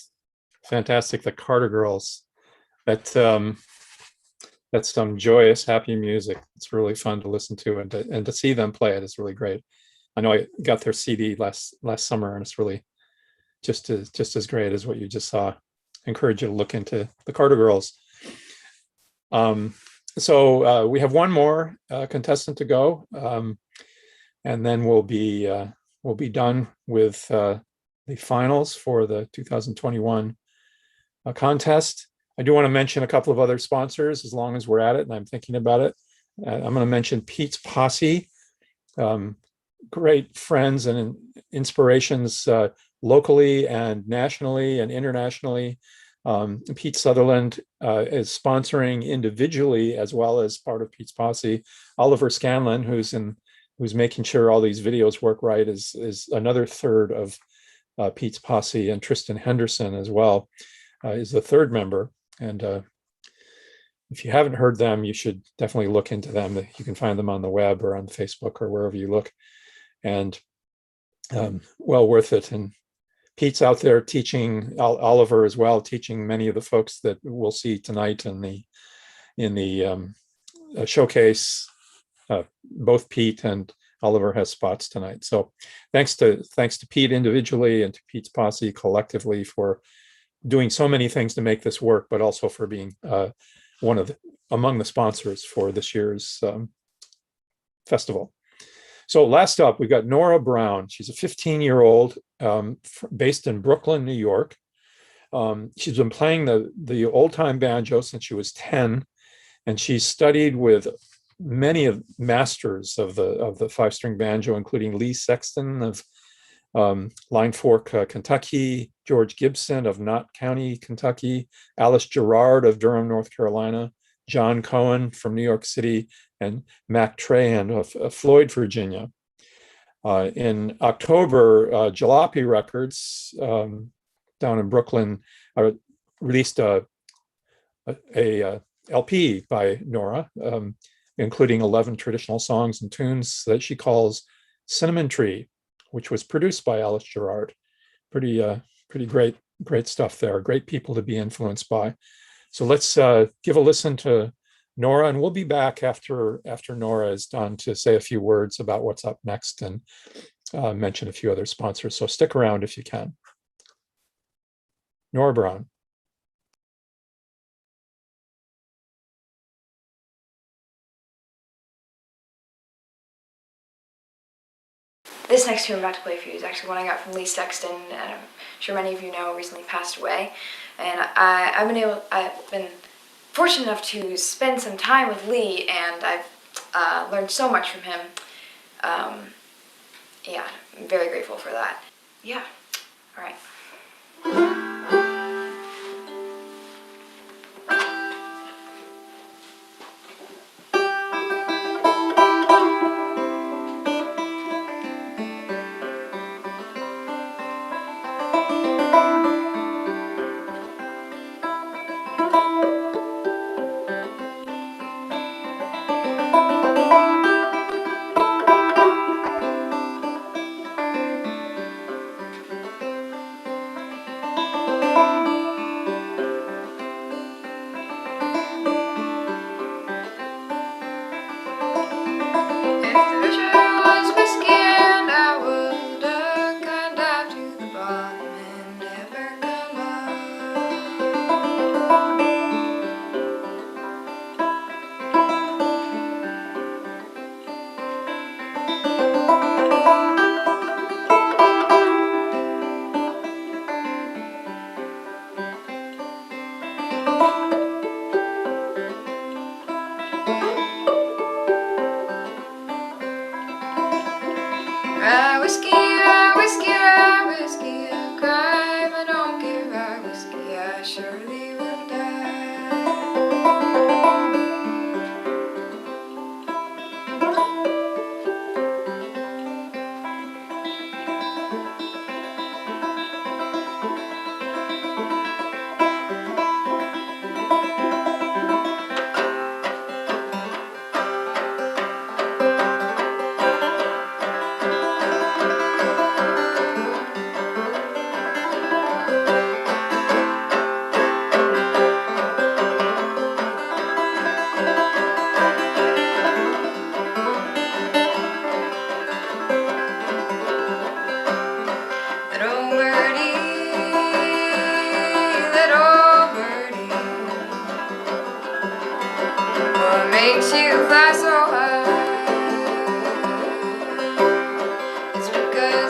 Speaker 1: Fantastic. The Carter Girls. That's some joyous, happy music. It's really fun to listen to, and to see them play it is really great. I know I got their CD last summer, and it's really just as great as what you just saw. I encourage you to look into the Carter Girls. So we have one more contestant to go, and then we'll be done with the finals for the 2021 contest. I do want to mention a couple of other sponsors as long as we're at it, and I'm thinking about it. I'm going to mention Pete's Posse, great friends and inspirations locally and nationally and internationally. Pete Sutherland is sponsoring individually as well as part of Pete's Posse. Oliver Scanlon, who's making sure all these videos work right, is another third of Pete's Posse, and Tristan Henderson as well is the third member. And if you haven't heard them, you should definitely look into them. You can find them on the web or on Facebook or wherever you look, and well worth it. And Pete's out there teaching, Oliver as well, teaching many of the folks that we'll see tonight in the showcase. Both Pete and Oliver has spots tonight. So thanks to Pete individually and to Pete's Posse collectively for doing so many things to make this work, but also for being among the sponsors for this year's festival. So last up, we've got Nora Brown. She's a 15-year-old based in Brooklyn, New York. She's been playing the old-time banjo since she was 10, and she's studied with many of masters of the five-string banjo, including Lee Sexton of Line Fork, Kentucky, George Gibson of Knott County, Kentucky, Alice Gerard of Durham, North Carolina, John Cohen from New York City, and Mac Trahan of Floyd, Virginia. In October, Jalopy Records down in Brooklyn released a LP by Nora, including 11 traditional songs and tunes that she calls Cinnamon Tree, which was produced by Alice Gerard. Pretty great stuff there. Great people to be influenced by. So let's give a listen to Nora, and we'll be back after Nora is done to say a few words about what's up next and mention a few other sponsors. So stick around if you can. Nora Brown.
Speaker 5: This next tune I'm about to play for you is actually one I got from Lee Sexton, and I'm sure many of you know recently passed away. And I've been fortunate enough to spend some time with Lee, and I've learned so much from him. Yeah, I'm very grateful for that. Yeah, all right.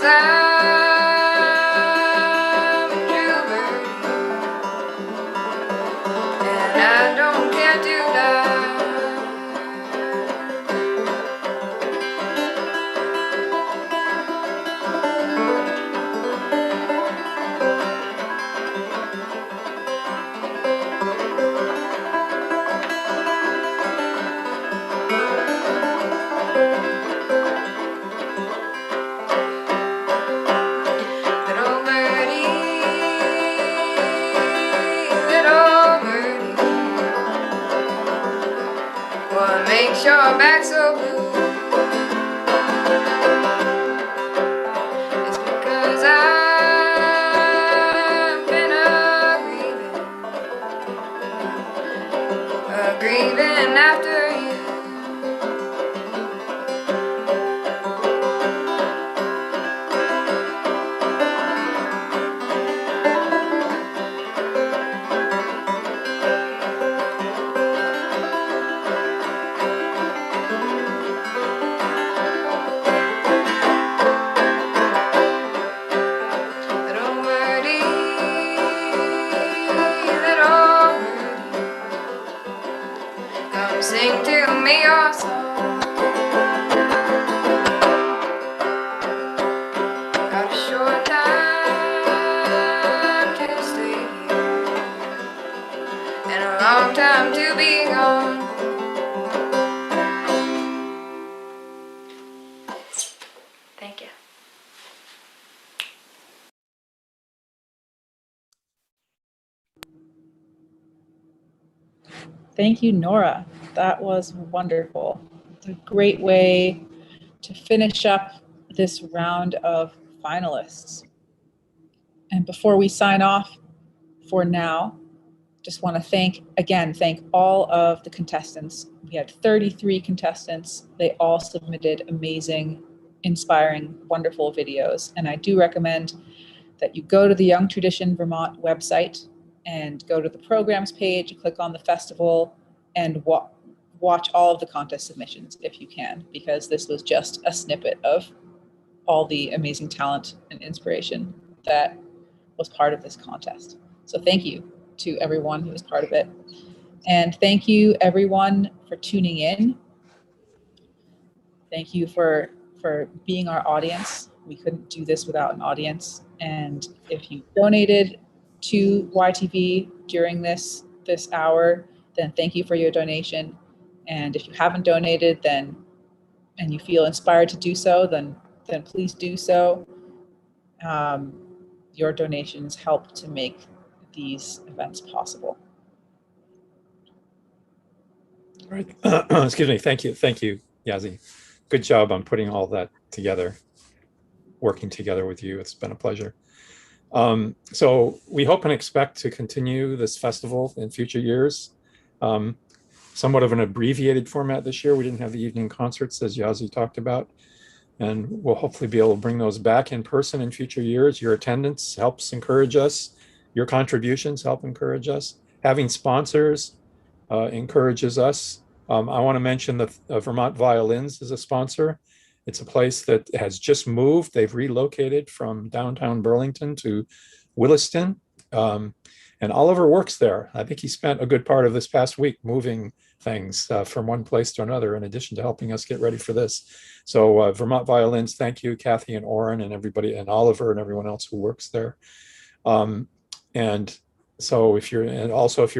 Speaker 5: because I'm a true bird, and I don't care to die. Makes your back so blue. It's because I've been grieving after you. Sing to me your song. Got a short time to stay here, and a long time to be gone. Thank you.
Speaker 2: Thank you, Nora. That was wonderful. It's a great way to finish up this round of finalists. And before we sign off for now, just want to thank all of the contestants. We had 33 contestants. They all submitted amazing, inspiring, wonderful videos. And I do recommend that you go to the Young Tradition Vermont website and go to the programs page, click on the festival, and watch all of the contest submissions if you can, because this was just a snippet of all the amazing talent and inspiration that was part of this contest. So thank you to everyone who was part of it. And thank you everyone for tuning in. Thank you for being our audience. We couldn't do this without an audience. And if you donated to YTV during this hour, then thank you for your donation. And if you haven't donated, and you feel inspired to do so, then please do so. Your donations help to make these events possible.
Speaker 1: All right. Excuse me. Thank you, Yazi. Good job on putting all that together, working together with you. It's been a pleasure. So we hope and expect to continue this festival in future years. Somewhat of an abbreviated format this year. We didn't have the evening concerts, as Yazi talked about, and we'll hopefully be able to bring those back in person in future years. Your attendance helps encourage us. Your contributions help encourage us. Having sponsors encourages us. I want to mention that Vermont Violins is a sponsor. It's a place that has just moved. They've relocated from downtown Burlington to Williston. And Oliver works there. I think he spent a good part of this past week moving things from one place to another, in addition to helping us get ready for this. So Vermont Violins, thank you, Kathy and Oren and everybody, and Oliver and everyone else who works there. And so if you're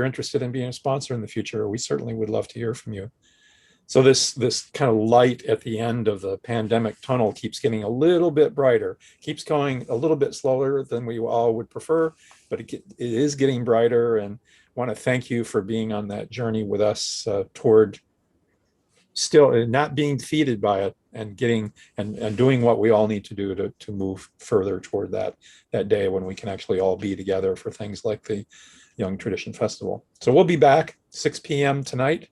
Speaker 1: interested in being a sponsor in the future, we certainly would love to hear from you. So this kind of light at the end of the pandemic tunnel keeps getting a little bit brighter, keeps going a little bit slower than we all would prefer, but it is getting brighter. And want to thank you for being on that journey with us toward still not being defeated by it, and getting and doing what we all need to do to move further toward that day when we can actually all be together for things like the Young Tradition Festival. So we'll be back 6 p.m. tonight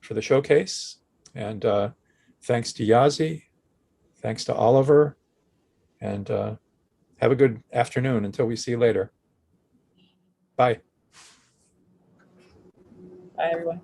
Speaker 1: for the showcase. And thanks to Yazi, thanks to Oliver, and have a good afternoon until we see you later. Bye.
Speaker 2: Bye, everyone.